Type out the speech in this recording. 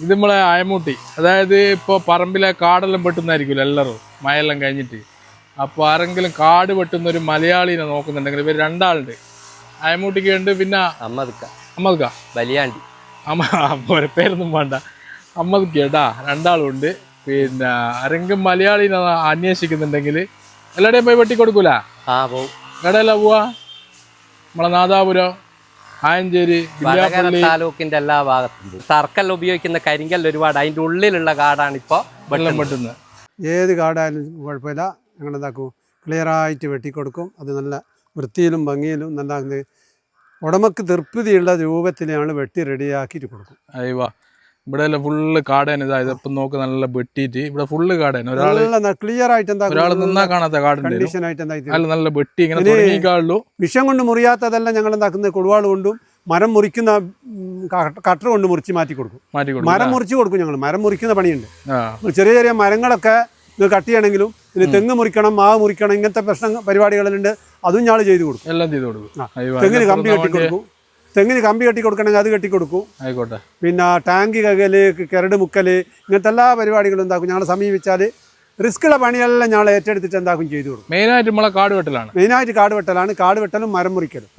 ഇത് നമ്മളെ അയമൂട്ടി, അതായത് ഇപ്പോൾ പറമ്പിലെ കാടെല്ലാം വെട്ടുന്നതായിരിക്കുമല്ലോ എല്ലാവരും മഴയെല്ലാം കഴിഞ്ഞിട്ട്. അപ്പോൾ ആരെങ്കിലും കാട് വെട്ടുന്ന ഒരു മലയാളീനെ നോക്കുന്നുണ്ടെങ്കിൽ ഇവർ രണ്ടാളുണ്ട്. അയമൂട്ടിക്ക് ഉണ്ട്, പിന്നെ അമ്മദ്ക്ക ബലിയാണ്ടി ഒരു പേരൊന്നും വേണ്ട, അമ്മദ്ക്ക് കേട്ടാ, രണ്ടാളും ഉണ്ട്. പിന്നെ ആരെങ്കിലും മലയാളീനെ അന്വേഷിക്കുന്നുണ്ടെങ്കിൽ എല്ലാവരുടെയും പോയി വെട്ടിക്കൊടുക്കൂല. എവിടെയല്ല പോവാ? നമ്മളെ നാദാപുരം, ആയഞ്ചേരി, താലൂക്കിന്റെ എല്ലാ ഭാഗത്തും സർക്കൽ ഉപയോഗിക്കുന്ന കരിങ്കല്ല് ഒരുപാട്, അതിന്റെ ഉള്ളിലുള്ള കാടാണ് ഇപ്പൊ വെള്ളം വെട്ടുന്നത്. ഏത് കാടായാലും കുഴപ്പമില്ല, ഞങ്ങൾ എന്താക്കും, ക്ലിയറായിട്ട് വെട്ടിക്കൊടുക്കും. അത് നല്ല വൃത്തിയിലും ഭംഗിയിലും നല്ല ഉടമക്ക് തൃപ്തിയുള്ള രൂപത്തിൽ ഞങ്ങൾ വെട്ടി റെഡിയാക്കിയിട്ട് കൊടുക്കും. അയ്യോ, ഇവിടെ എല്ലാം ഫുള്ള് കാടേന. ഇതാ ഇപ്പം നോക്ക്, നല്ല വെട്ടിയിട്ട് ഇവിടെ ഫുള്ള് കാടേന. ക്ലിയർ ആയിട്ട് എന്താ നിന്നാ കാണാത്ത കാടുണ്ട്, നല്ല വെട്ടി ഇങ്ങനെ തുടങ്ങിക്കാളുള്ളൂ. വിഷം കൊണ്ട് മുറിയാത്തതെല്ലാം ഞങ്ങൾ എന്താക്കുന്നത്, കൊടുവാൾ കൊണ്ടും മരം മുറിക്കുന്ന കട്ടർ കൊണ്ട് മുറിച്ച് മാറ്റി കൊടുക്കും. മരം മുറിച്ച് കൊടുക്കും. ഞങ്ങൾ മരം മുറിക്കുന്ന പണിയുണ്ട്. ചെറിയ ചെറിയ മരങ്ങളൊക്കെ കട്ട് ചെയ്യണമെങ്കിലും, പിന്നെ തെങ്ങ് മുറിക്കണം, മാവ് മുറിക്കണം, ഇങ്ങനത്തെ പരിപാടികളുണ്ട്. അതും ഞങ്ങൾ ചെയ്തു കൊടുക്കും. എല്ലാം ചെയ്തു കൊടുക്കും. തെങ്ങിന് കമ്പി കെട്ടിക്കൊടുക്കും. തെങ്ങിന് കമ്പി കെട്ടി കൊടുക്കണമെങ്കിൽ അത് കെട്ടിക്കൊടുക്കും. ആയിക്കോട്ടെ. പിന്നെ ടാങ്ക് കകല്, കിരട് മുക്കല്, ഇങ്ങനത്തെ എല്ലാ പരിപാടികളും എന്താക്കും ഞങ്ങൾ സമീപിച്ചാൽ റിസ്ക്കുള്ള പണിയെല്ലാം ഞങ്ങൾ ഏറ്റെടുത്തിട്ട് എന്താക്കും ചെയ്തു കൊടുക്കും. മെയിനായിട്ട് നമ്മളെ കാട് വെട്ടലാണ്. മെയിനായിട്ട് കാട് വെട്ടലാണ്. കാട് വെട്ടലും മരം മുറിക്കലും.